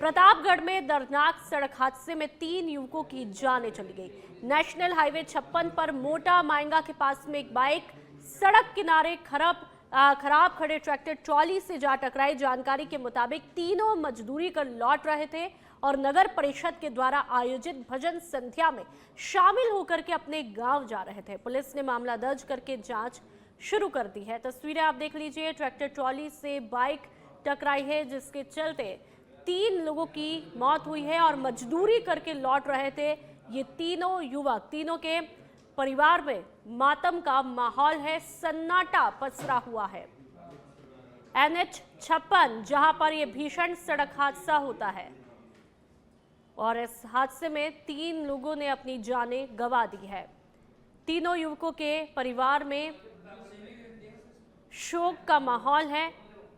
प्रतापगढ़ में दर्दनाक सड़क हादसे में 3 युवकों की जानें चली गई। नेशनल हाईवे 56 पर मोटा मायंगा के पास में एक बाइक सड़क किनारे खराब खड़े ट्रैक्टर ट्रॉली से जा टकराई। जानकारी के मुताबिक तीनों मजदूरी कर लौट रहे थे और नगर परिषद के द्वारा आयोजित भजन संध्या में शामिल होकर के अपने गांव जा रहे थे। पुलिस ने मामला दर्ज करके जांच शुरू कर दी है। तस्वीरें आप देख लीजिए। ट्रैक्टर ट्रॉली से बाइक टकराई है, जिसके चलते 3 लोगों की मौत हुई है और मजदूरी करके लौट रहे थे ये तीनों युवक। तीनों के परिवार में मातम का माहौल है, सन्नाटा पसरा हुआ है। NH 56 जहां पर यह भीषण सड़क हादसा होता है और इस हादसे में 3 लोगों ने अपनी जानें गंवा दी है। तीनों युवकों के परिवार में शोक का माहौल है,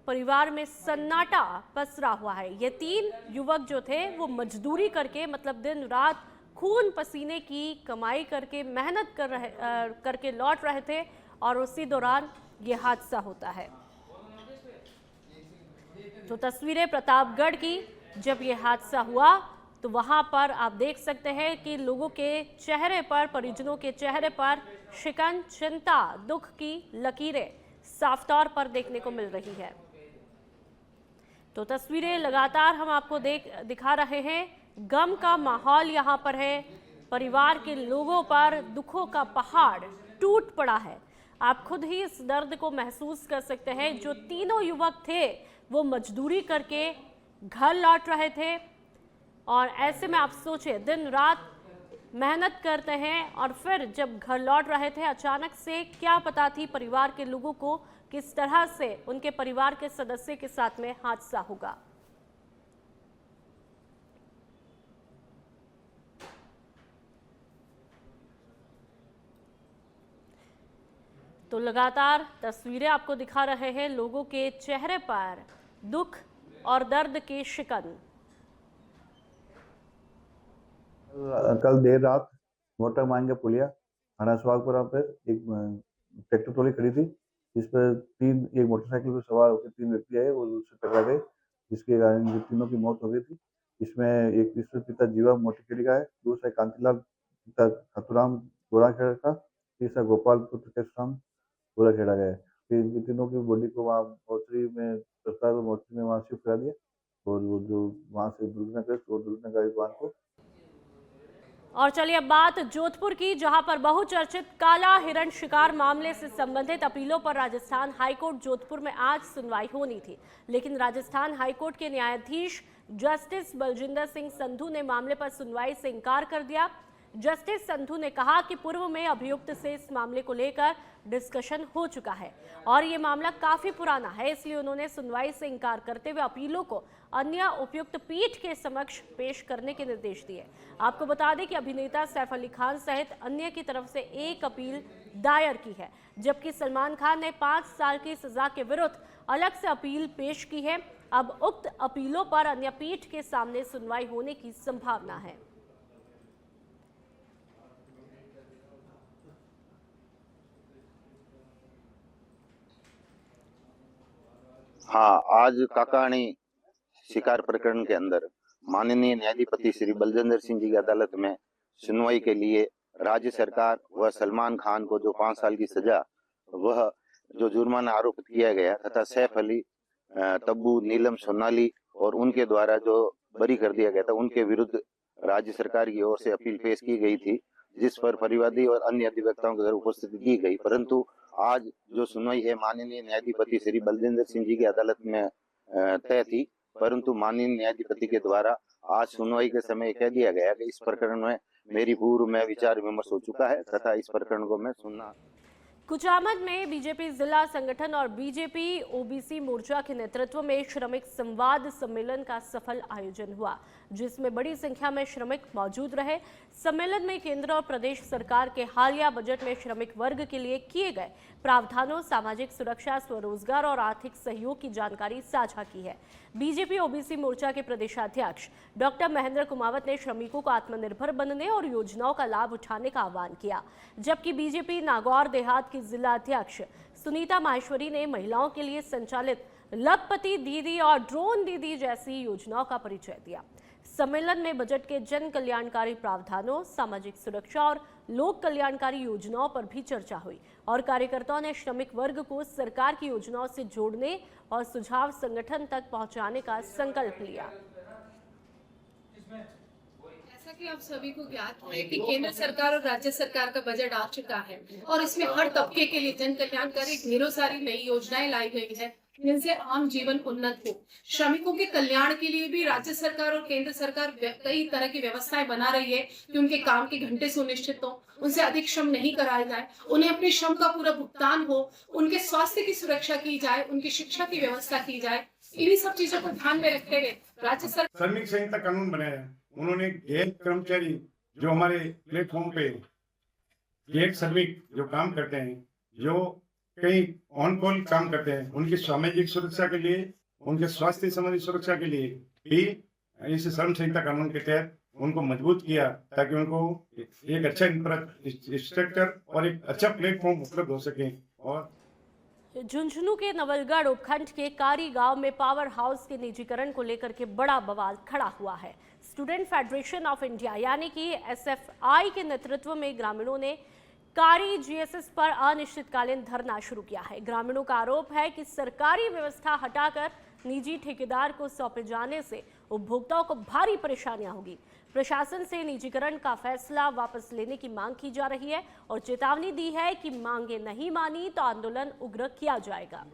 परिवार में सन्नाटा पसरा हुआ है। ये 3 युवक जो थे वो मजदूरी करके, मतलब दिन रात खून पसीने की कमाई करके मेहनत करके लौट रहे थे और उसी दौरान ये हादसा होता है। तो तस्वीरें प्रतापगढ़ की, जब ये हादसा हुआ तो वहां पर आप देख सकते हैं कि लोगों के चेहरे पर, परिजनों के चेहरे पर शिकन, चिंता, दुख की लकीरें साफ तौर पर देखने को मिल रही है। तो तस्वीरें लगातार हम आपको दिखा रहे हैं। गम का माहौल यहाँ पर है, परिवार के लोगों पर दुखों का पहाड़ टूट पड़ा है। आप खुद ही इस दर्द को महसूस कर सकते हैं। जो तीनों युवक थे वो मजदूरी करके घर लौट रहे थे और ऐसे में आप सोचे, दिन रात मेहनत करते हैं और फिर जब घर लौट रहे थे, अचानक से क्या पता थी परिवार के लोगों को किस तरह से उनके परिवार के सदस्य के साथ में हादसा होगा। तो लगातार तस्वीरें आपको दिखा रहे हैं, लोगों के चेहरे पर दुख और दर्द की शिकन। कल देर रात मोटा मांगे पुलिया थाना सुहागपुरा पर एक ट्रैक्टर ट्रॉली खड़ी थी, जिस पर एक मोटरसाइकिल पर सवार होकर 3 व्यक्ति आए, वो उससे टकरा गए, जिसके कारण ये तीनों की मौत हो गई थी। इसमें एक ईश्वर पिता जीवा मोटीखेड़ी का है, दूसरा कांतिलाल पिता खतुराम गोराखेड़ा का, तीसरा गोपाल पुत्र केशराम गोराखेड़ा का है। फिर इन तीनों की बॉडी को वहाँ मोर्चरी में वहाँ शिफ्ट करा दिया और वो जो वहाँ से दुर्घटना वाहन को। और चलिए अब बात जोधपुर की, जहां पर बहुचर्चित काला हिरण शिकार मामले से संबंधित अपीलों पर राजस्थान हाईकोर्ट जोधपुर में आज सुनवाई होनी थी, लेकिन राजस्थान हाईकोर्ट के न्यायाधीश जस्टिस बलजिंदर सिंह संधू ने मामले पर सुनवाई से इनकार कर दिया। जस्टिस संधू ने कहा कि पूर्व में अभियुक्त से इस मामले को लेकर डिस्कशन हो चुका है और ये मामला काफी पुराना है, इसलिए उन्होंने सुनवाई से इनकार करते हुए अपीलों को अन्य उपयुक्त पीठ के समक्ष पेश करने के निर्देश दिए। आपको बता दें कि अभिनेता सैफ अली खान सहित अन्य की तरफ से एक अपील दायर की है, जबकि सलमान खान ने 5 साल की सजा के विरुद्ध अलग से अपील पेश की है। अब उक्त अपीलों पर अन्य पीठ के सामने सुनवाई होने की संभावना है। हाँ, आज काकाणी शिकार प्रकरण के अंदर माननीय न्यायाधिपति श्री बलजिंदर सिंह जी की अदालत में सुनवाई के लिए राज्य सरकार व सलमान खान को जो 5 साल की सजा, वह जो जुर्माना आरोपित किया गया तथा सैफ अली, तब्बू, नीलम, सोनाली और उनके द्वारा जो बरी कर दिया गया था, उनके विरुद्ध राज्य सरकार की ओर से अपील पेश की गई थी, जिस पर परिवादी और अन्य अधिवक्ताओं की उपस्थिति की गई। परंतु आज जो सुनवाई है माननीय न्यायाधिपति श्री बलजिंदर सिंह जी की अदालत में तय थी, परंतु माननीय न्यायाधिपति के द्वारा आज सुनवाई के समय कह दिया गया कि इस प्रकरण में मेरी पूर्व में विचार विमर्श हो चुका है तथा इस प्रकरण को मैं सुनना। कुचामन में बीजेपी जिला संगठन और बीजेपी ओबीसी मोर्चा के नेतृत्व में श्रमिक संवाद सम्मेलन का सफल आयोजन हुआ, जिसमें बड़ी संख्या में श्रमिक मौजूद रहे। सम्मेलन में केंद्र और प्रदेश सरकार के हालिया बजट में श्रमिक वर्ग के लिए किए गए प्रावधानों, सामाजिक सुरक्षा, स्वरोजगार और आर्थिक सहयोग की जानकारी साझा की है। बीजेपी ओबीसी मोर्चा के प्रदेशाध्यक्ष डॉक्टर महेंद्र कुमावत ने श्रमिकों को आत्मनिर्भर बनने और योजनाओं का लाभ उठाने का आह्वान किया, जबकि बीजेपी नागौर देहात की जिला अध्यक्ष सुनीता माहेश्वरी ने महिलाओं के लिए संचालित लखपति दीदी और ड्रोन दीदी जैसी योजनाओं का परिचय दिया। सम्मेलन में बजट के जन कल्याणकारी प्रावधानों, सामाजिक सुरक्षा और लोक कल्याणकारी योजनाओं पर भी चर्चा हुई और कार्यकर्ताओं ने श्रमिक वर्ग को सरकार की योजनाओं से जोड़ने और सुझाव संगठन तक पहुंचाने का संकल्प लिया। जैसा कि आप सभी को ज्ञात है कि केंद्र सरकार और राज्य सरकार का बजट आ चुका है और इसमें हर तबके के लिए जन कल्याणकारी ढेरों सारी नई योजनाएं लाई गई है जिनसे आम जीवन उन्नत हो। श्रमिकों के कल्याण के लिए भी राज्य सरकार और केंद्र सरकार कई तरह की व्यवस्थाएं बना रही है कि उनके काम के घंटे सुनिश्चित हो, उनसे अधिक श्रम नहीं कराया जाए, उन्हें अपने श्रम का पूरा भुगतान हो, उनके स्वास्थ्य की सुरक्षा की जाए, उनकी शिक्षा की व्यवस्था की जाए। इन्हीं सब चीजों को ध्यान में रखते हुए राज्य सरकार श्रमिक संहिता कानून बनाया। उन्होंने गैर कर्मचारी जो हमारे प्लेटफॉर्म पे गैर श्रमिक जो काम करते हैं, जो कई ऑन कॉल काम करते हैं, उनकी सामाजिक सुरक्षा के लिए, उनके स्वास्थ्य संबंधी सुरक्षा के लिए भी इस श्रम संहिता कानून के तहत उनको मजबूत किया ताकि उनको एक अच्छा इंफ्रास्ट्रक्चर और एक अच्छा प्लेटफॉर्म उपलब्ध हो सके। और झुंझुनू के नवलगढ़ उपखंड के कारी गांव में पावर हाउस के निजीकरण को लेकर के बड़ा बवाल खड़ा हुआ है। स्टूडेंट फेडरेशन ऑफ इंडिया यानी कि एसएफआई के नेतृत्व में ग्रामीणों ने कारी जीएसएस पर अनिश्चितकालीन धरना शुरू किया है। ग्रामीणों का आरोप है कि सरकारी व्यवस्था हटाकर निजी ठेकेदार को सौंपे जाने से उपभोक्ताओं को भारी परेशानियां होगी। प्रशासन से निजीकरण का फैसला वापस लेने की मांग की जा रही है और चेतावनी दी है कि मांगे नहीं मानी तो आंदोलन उग्र किया जाएगा।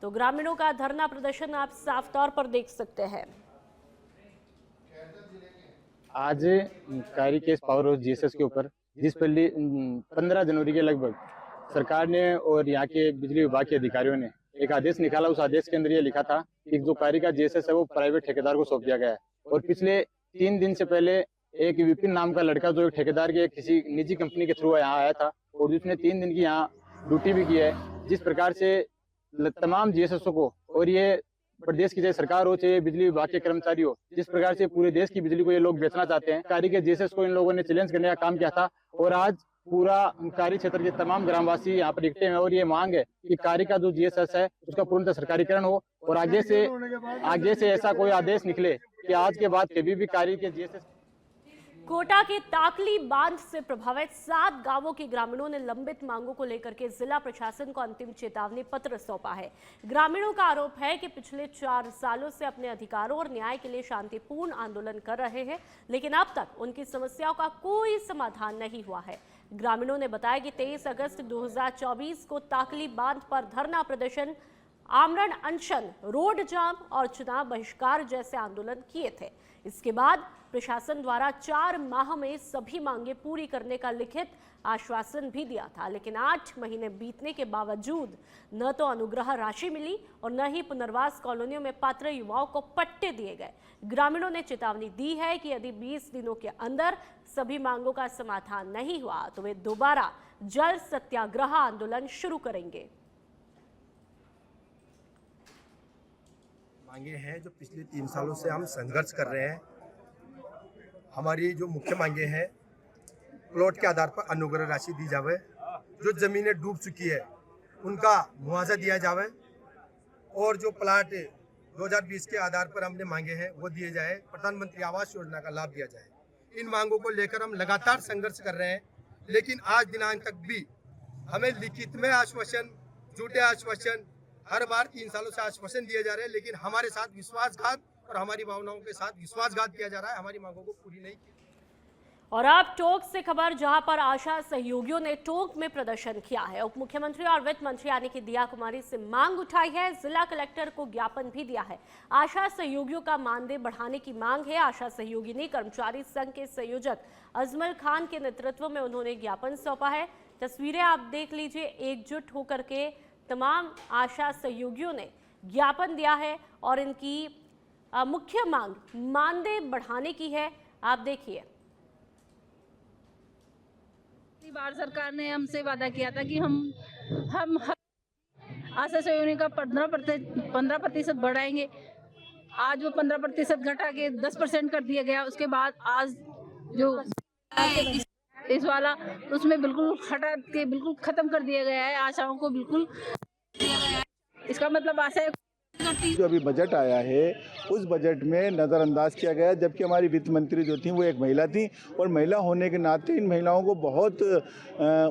तो ग्रामीणों का धरना प्रदर्शन आप साफ तौर पर देख सकते हैं। आज कारी केस पावर हाउस जीएसएस के ऊपर जिस पर 15 जनवरी के लगभग सरकार ने और यहाँ के बिजली विभाग के अधिकारियों ने एक आदेश निकाला। उस आदेश के अंदर ये लिखा था कि जो कारी का जीएसएस है वो प्राइवेट ठेकेदार को सौंप दिया गया है। और पिछले 3 दिन से पहले एक विपिन नाम का लड़का जो एक ठेकेदार के किसी निजी कंपनी के थ्रू यहाँ आया था और जिसने 3 दिन की यहाँ ड्यूटी भी की है। जिस प्रकार से तमाम जीएसएसओ को, और ये प्रदेश की चाहे सरकार हो चाहे बिजली विभाग के कर्मचारी हो, जिस प्रकार से पूरे देश की बिजली को ये लोग बेचना चाहते हैं, कारी के जीएसएस को इन लोगों ने चैलेंज करने का काम किया था। और आज पूरा कारी क्षेत्र के तमाम ग्रामवासी यहाँ पर इकट्ठे हैं और ये मांग है कि कारी का जो जीएसएस है उसका पूर्णतः सरकारीकरण हो और आगे से ऐसा कोई आदेश निकले कि आज के बाद कभी भी कारी के जीएसएस। कोटा के ताकली बांध से प्रभावित 7 गांवों के ग्रामीणों ने लंबित मांगों को लेकर के जिला प्रशासन को अंतिम चेतावनी पत्र सौंपा है। ग्रामीणों का आरोप है कि पिछले 4 सालों से अपने अधिकारों और न्याय के लिए शांतिपूर्ण आंदोलन कर रहे हैं, लेकिन अब तक उनकी समस्याओं का कोई समाधान नहीं हुआ है। ग्रामीणों ने बताया कि 23 अगस्त 2024 को ताकली बांध पर धरना प्रदर्शन, आमरण अनशन, रोड जाम और चुनाव बहिष्कार जैसे आंदोलन किए थे। इसके बाद प्रशासन द्वारा 4 माह में सभी मांगे पूरी करने का लिखित आश्वासन भी दिया था, लेकिन 8 महीने बीतने के बावजूद न तो अनुग्रह राशि मिली और न ही पुनर्वास कॉलोनियों में पात्र युवाओं को पट्टे दिए गए। ग्रामीणों ने चेतावनी दी है कि यदि 20 दिनों के अंदर सभी मांगों का समाधान नहीं हुआ तो वे दोबारा जल सत्याग्रह आंदोलन शुरू करेंगे। मांगे हैं जो पिछले 3 सालों से हम संघर्ष कर रहे हैं। हमारी जो मुख्य मांगे हैं, प्लॉट के आधार पर अनुग्रह राशि दी जावे, जो जमीनें डूब चुकी है उनका मुआवजा दिया जावे और जो प्लाट 2020 के आधार पर हमने मांगे हैं वो दिए जाए, प्रधानमंत्री आवास योजना का लाभ दिया जाए। इन मांगों को लेकर हम लगातार संघर्ष कर रहे हैं, लेकिन आज दिनांक तक भी हमें लिखित में आश्वासन, झूठे आश्वासन, हर बार 3 सालों से आश्वासन दिए जा रहे हैं, लेकिन हमारे साथ विश्वासघात और हमारी भावनाओं के साथ विश्वासघात किया जा रहा है। हमारी मांगों को पूरी नहीं की। और अब टोंक से खबर, जहां पर आशा सहयोगियों ने टोंक में प्रदर्शन किया है। उप मुख्यमंत्री और वित्त मंत्री यानी कि दिया कुमारी से मांग उठाई है, जिला कलेक्टर को ज्ञापन भी दिया है। आशा सहयोगियों का मानदेय बढ़ाने की मांग है। आशा सहयोगी ने कर्मचारी संघ के संयोजक अजमल खान के नेतृत्व में उन्होंने ज्ञापन सौंपा है। तस्वीरें आप देख लीजिए, एकजुट होकर के तमाम आशा सहयोगियों ने ज्ञापन दिया है और इनकी मुख्य मांग मानदेय बढ़ाने की है। आप देखिए, बार सरकार ने हमसे वादा किया था कि हम आशा सहयोगी का 15% बढ़ाएंगे। आज वो 15% घटा के 10% कर दिया गया। उसके बाद आज जो इस वाला उसमें बिल्कुल हटा के बिल्कुल खत्म कर दिया गया है। आशाओं को बिल्कुल इसका मतलब आशा है जो अभी बजट आया है उस बजट में नज़रअंदाज किया गया, जबकि हमारी वित्त मंत्री जो थी वो एक महिला थी और महिला होने के नाते इन महिलाओं को बहुत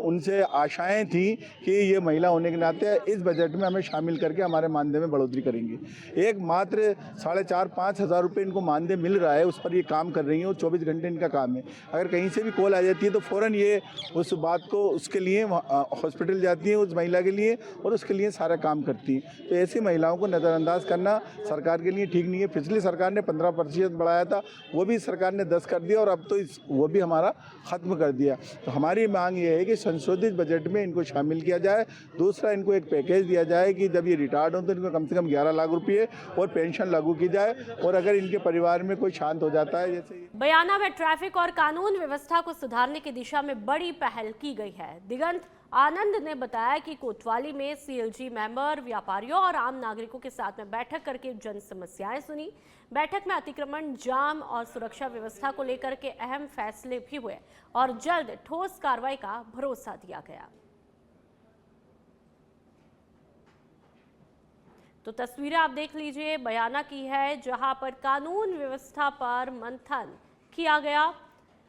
उनसे आशाएं थी कि ये महिला होने के नाते इस बजट में हमें शामिल करके हमारे मानदेय में बढ़ोतरी करेंगे। एक मात्र 4,500-5 हज़ार रुपये इनको मानदेय मिल रहा है, उस पर ये काम कर रही हैं और 24 घंटे इनका काम है। अगर कहीं से भी कॉल आ जाती है तो फ़ौरन ये उस बात को उसके लिए हॉस्पिटल जाती हैं उस महिला के लिए और उसके लिए सारा काम करती हैं। तो ऐसी महिलाओं को नज़रअंदाज करना सरकार के लिए ठीक नहीं है। पिछली सरकार ने 15% बढ़ाया था, वो भी सरकार ने 10 कर दिया और अब तो वो भी हमारा ख़त्म कर दिया। तो हमारी मांग ये है कि संशोधित बजट में इनको शामिल किया जाए। दूसरा, इनको एक पैकेज दिया जाए कि जब ये रिटायर्ड हो तो इनको कम से कम 11 लाख रुपये और पेंशन लागू की जाए, और अगर इनके परिवार में कोई शांत हो जाता है जैसे बयाना में ट्रैफिक और कानून व्यवस्था को सुधारने की दिशा में बड़ी पहल की गई है। दिगंत आनंद ने बताया कि कोतवाली में सीएलजी मेंबर, व्यापारियों और आम नागरिकों के साथ में बैठक करके जन समस्याएं सुनी। बैठक में अतिक्रमण, जाम और सुरक्षा व्यवस्था को लेकर के अहम फैसले भी हुए और जल्द ठोस कार्रवाई का भरोसा दिया गया। तो तस्वीरें आप देख लीजिए, बयाना की है जहां पर कानून व्यवस्था पर मंथन किया गया।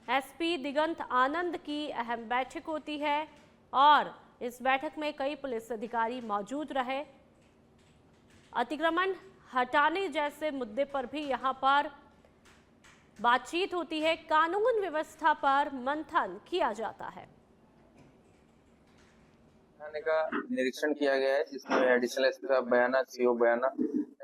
एसपी दिगंत आनंद की अहम बैठक होती है और इस बैठक में कई पुलिस अधिकारी मौजूद रहे। अतिक्रमण हटाने जैसे मुद्दे पर भी यहां पर बातचीत होती है। कानून व्यवस्था पर मंथन किया जाता है। थाने का निरीक्षण किया गया है, जिसमें एडिशनल एसपी साहब बयाना, सीओ बयाना,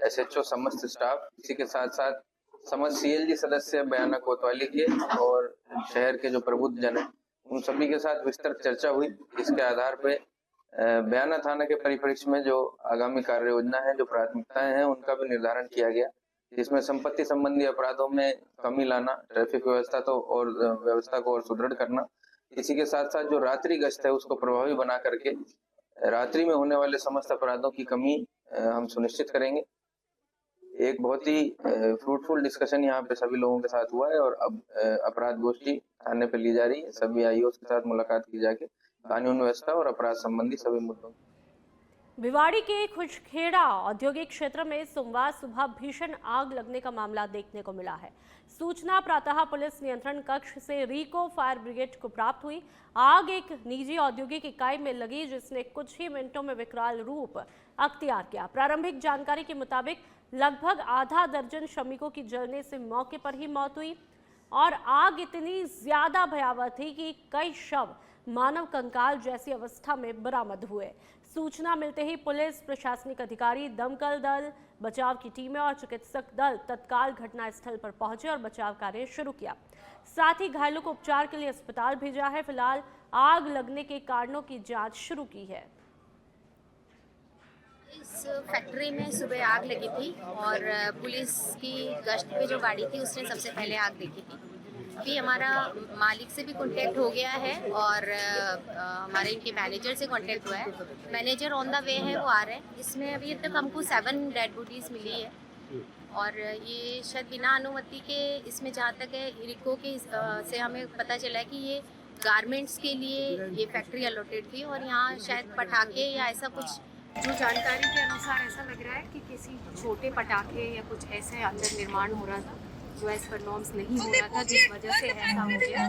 एसएचओ, समस्त स्टाफ, इसी के साथ साथ समस्त सीएलजी सदस्य बयाना कोतवाली के और शहर के जो प्रबुद्ध जन है उन सभी के साथ विस्तृत चर्चा हुई। इसके आधार पे बयाना थाना के परिप्रेक्ष्य में जो आगामी कार्य योजना है, जो प्राथमिकताएं हैं, उनका भी निर्धारण किया गया, जिसमें संपत्ति संबंधी अपराधों में कमी लाना, ट्रैफिक व्यवस्था को और सुदृढ़ करना, इसी के साथ साथ जो रात्रि गश्त है उसको प्रभावी बना करके रात्रि में होने वाले समस्त अपराधों की कमी हम सुनिश्चित करेंगे। एक बहुत ही फ्रूटफुल डिस्कशन यहाँ पे सभी लोगों के साथ हुआ है और अब अपराध गोष्ठी थाने पे ली जा रही है। सभी आईओ के साथ मुलाकात की जाके कानून व्यवस्था और अपराध संबंधी सभी मुद्दों। भिवाड़ी के खुशखेड़ा औद्योगिक क्षेत्र में सोमवार सुबह भीषण आग लगने का मामला देखने को मिला है। सूचना प्रातः पुलिस नियंत्रण कक्ष से रीको फायर ब्रिगेड को प्राप्त हुई। आग एक निजी औद्योगिक इकाई में लगी, जिसने कुछ ही मिनटों में विकराल रूप अख्तियार किया। प्रारंभिक जानकारी के मुताबिक लगभग आधा दर्जन श्रमिकों की जलने से मौके पर ही मौत हुई और आग इतनी ज्यादा भयावह थी कि कई शव मानव कंकाल जैसी अवस्था में बरामद हुए। सूचना मिलते ही पुलिस, प्रशासनिक अधिकारी, दमकल दल, बचाव की टीमें और चिकित्सक दल तत्काल घटनास्थल पर पहुंचे और बचाव कार्य शुरू किया। साथ ही घायलों को उपचार के लिए अस्पताल भेजा है। फिलहाल आग लगने के कारणों की जांच शुरू की है। इस फैक्ट्री में सुबह आग लगी थी और पुलिस की गश्त पे जो गाड़ी थी उसने सबसे पहले आग देखी थी। अभी हमारा मालिक से भी कांटेक्ट हो गया है और हमारे इनके मैनेजर से कांटेक्ट हुआ है। मैनेजर ऑन द वे है, वो आ रहे हैं। इसमें अभी तक हमको 7 डेड बॉडीज़ मिली है और ये शायद बिना अनुमति के, इसमें जहाँ तक है रिको के से हमें पता चला है कि ये गारमेंट्स के लिए ये फैक्ट्री अलॉटेड थी और यहाँ शायद पटाखे या ऐसा कुछ, जो जानकारी के अनुसार ऐसा लग रहा है कि किसी छोटे पटाखे या कुछ ऐसे अंदर निर्माण हो रहा था जो एज पर नॉर्म्स नहीं हो रहा था, जिस वजह से ऐसा हो गया।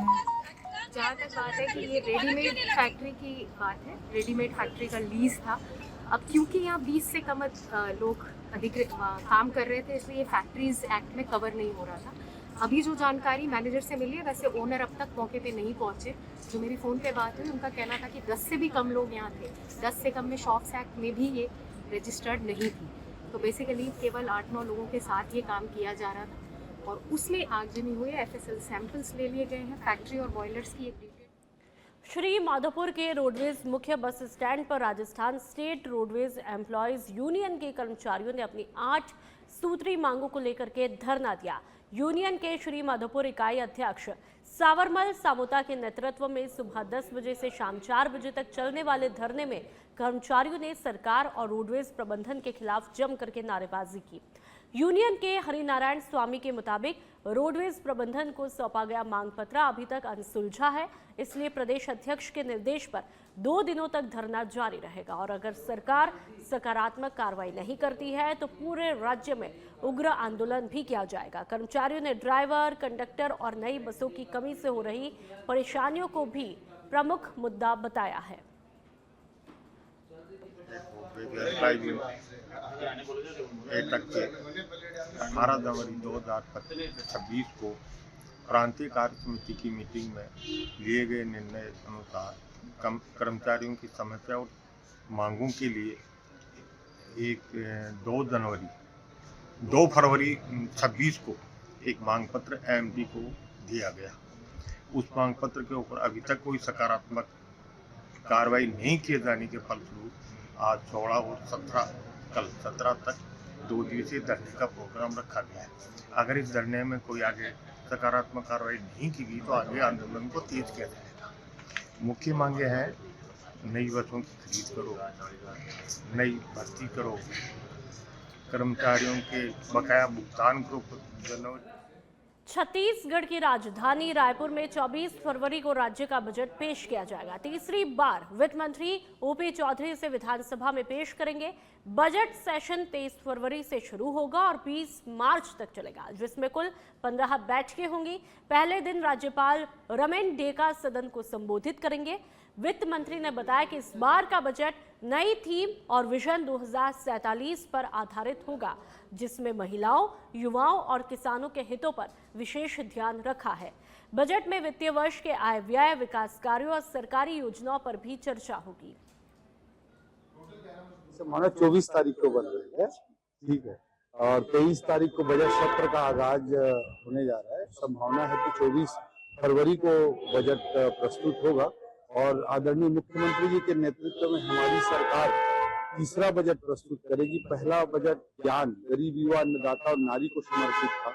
जहाँ तक बात है कि ये रेडीमेड फैक्ट्री की बात है, रेडीमेड फैक्ट्री का लीज था। अब क्योंकि यहाँ 20 से कम लोग अधिकृत काम कर रहे थे, इसलिए ये फैक्ट्रीज एक्ट में कवर नहीं हो रहा था। अभी जो जानकारी मैनेजर से मिली है, वैसे ओनर अब तक मौके पे नहीं पहुंचे। जो मेरी फ़ोन पे बात हुई, उनका कहना था कि 10 से भी कम लोग यहाँ थे। 10 से कम में शॉप्स एक्ट में भी ये रजिस्टर्ड नहीं थी। तो बेसिकली केवल 8-9 लोगों के साथ ये काम किया जा रहा था और उसमें आगजनी हुई है। FSL सैंपल्स ले लिए गए हैं। फैक्ट्री और बॉयलर्स की एक डिटेल। श्री माधोपुर के रोडवेज मुख्य बस स्टैंड पर Rajasthan state roadways employees union के कर्मचारियों ने अपनी 8 सूत्री मांगों को लेकर के धरना दिया। यूनियन के श्री माधोपुर इकाई अध्यक्ष सावरमल सामोता के नेतृत्व में सुबह 10 बजे से शाम 4 बजे तक चलने वाले धरने में कर्मचारियों ने सरकार और रोडवेज प्रबंधन के खिलाफ जम करके नारेबाजी की। यूनियन के हरिनारायण स्वामी के मुताबिक रोडवेज प्रबंधन को सौंपा गया मांग पत्र अभी तक अनसुलझा है, इसलिए प्रदेश अध्यक्ष के निर्देश पर 2 दिनों तक धरना जारी रहेगा और अगर सरकार सकारात्मक कार्रवाई नहीं करती है तो पूरे राज्य में उग्र आंदोलन भी किया जाएगा। कर्मचारियों ने ड्राइवर, कंडक्टर और नई बसों की कमी से हो रही परेशानियों को भी प्रमुख मुद्दा बताया है। 18 जनवरी 2026 को प्रांतीय कार्य समिति की मीटिंग में लिए गए निर्णय अनुसार कर्मचारियों की समस्या और मांगों के लिए 2 फरवरी 26 को एक मांग पत्र एमडी को दिया गया। उस मांग पत्र के ऊपर अभी तक कोई सकारात्मक कार्रवाई नहीं किए जाने के फलस्वरूप आज 16 और 17 तक 2 दिवसीय धरने का प्रोग्राम रखा गया है। अगर इस धरने में कोई आगे सकारात्मक कार्रवाई नहीं की गई तो आगे आंदोलन को तेज किया जाएगा। मुख्य मांगे हैं नई बसों की खरीद करो, नई भर्ती करो, कर्मचारियों के बकाया भुगतान करो। छत्तीसगढ़ की राजधानी रायपुर में 24 फरवरी को राज्य का बजट पेश किया जाएगा। तीसरी बार वित्त मंत्री ओपी चौधरी से विधानसभा में पेश करेंगे। बजट सेशन 23 फरवरी से शुरू होगा और 20 मार्च तक चलेगा, जिसमें कुल 15 बैठकें होंगी। पहले दिन राज्यपाल रमेन डेका सदन को संबोधित करेंगे। वित्त मंत्री ने बताया कि इस बार का बजट नई थीम और विजन 2047 पर आधारित होगा, जिसमें महिलाओं, युवाओं और किसानों के हितों पर विशेष ध्यान रखा है। बजट में वित्तीय वर्ष के आय व्यय, विकास कार्यों और सरकारी योजनाओं पर भी चर्चा होगी। माना 24 तारीख को बन रही है, ठीक है, और 23 तारीख को बजट सत्र का आगाज होने जा रहा है। संभावना है कि 24 फरवरी को बजट प्रस्तुत होगा और आदरणीय मुख्यमंत्री जी के नेतृत्व में हमारी सरकार तीसरा बजट प्रस्तुत करेगी। पहला बजट ज्ञान, गरीब, युवा, अन्नदाता और नारी को समर्पित था।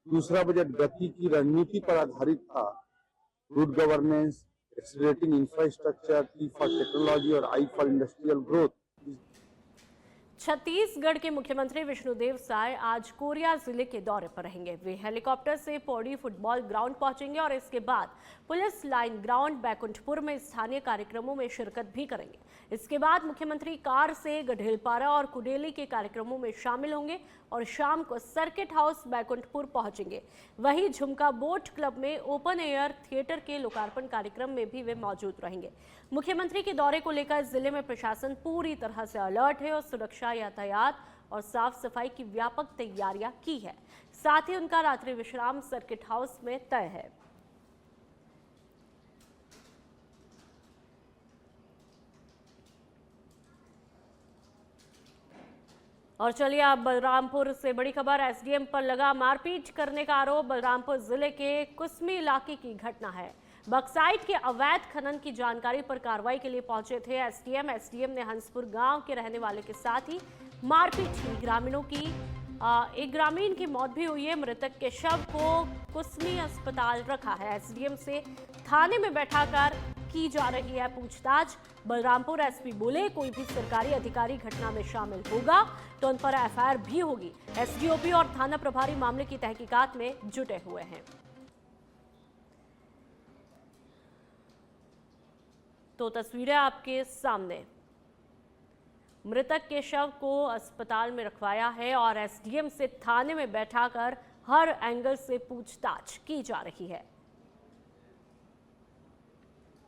दूसरा बजट गति की रणनीति पर आधारित था। Good governance, accelerating infrastructure, T for technology और I for industrial growth. Chhattisgarh के मुख्यमंत्री विष्णुदेव साय आज कोरिया जिले के दौरे पर रहेंगे। वे हेलीकॉप्टर से पौड़ी फुटबॉल ग्राउंड पहुंचेंगे और इसके बाद पुलिस लाइन ग्राउंड बैकुंठपुर में स्थानीय कार्यक्रमों में शिरकत भी करेंगे। इसके बाद मुख्यमंत्री कार से गढ़ेलपारा और कुडेली के कार्यक्रमों में शामिल होंगे और शाम को सर्किट हाउस बैकुंठपुर पहुंचेंगे। वहीं झुमका बोट क्लब में ओपन एयर थिएटर के लोकार्पण कार्यक्रम में भी वे मौजूद रहेंगे। मुख्यमंत्री के दौरे को लेकर जिले में प्रशासन पूरी तरह से अलर्ट है और सुरक्षा, यातायात और साफ सफाई की व्यापक तैयारियां की है। साथ ही उनका रात्रि विश्राम सर्किट हाउस में तय है। और चलिए अब बलरामपुर से बड़ी खबर। एसडीएम पर लगा मारपीट करने का आरोप। बलरामपुर जिले के कुसमी इलाके की घटना है। बक्साइट के अवैध खनन की जानकारी पर कार्रवाई के लिए पहुंचे थे एसडीएम ने हंसपुर गांव के रहने वाले के साथ ही मारपीट की। ग्रामीणों की एक ग्रामीण की मौत भी हुई है। मृतक के शव को कुसमी अस्पताल रखा है। एसडीएम से थाने में बैठाकर की जा रही है पूछताछ। बलरामपुर एसपी बोले कोई भी सरकारी अधिकारी घटना में शामिल होगा तो उन पर एफआईआर भी होगी। एसडीओपी और थाना प्रभारी मामले की तहकीकात में जुटे हुए हैं। तो तस्वीरें आपके सामने। मृतक के शव को अस्पताल में रखवाया है और एसडीएम से थाने में बैठाकर हर एंगल से पूछताछ की जा रही है।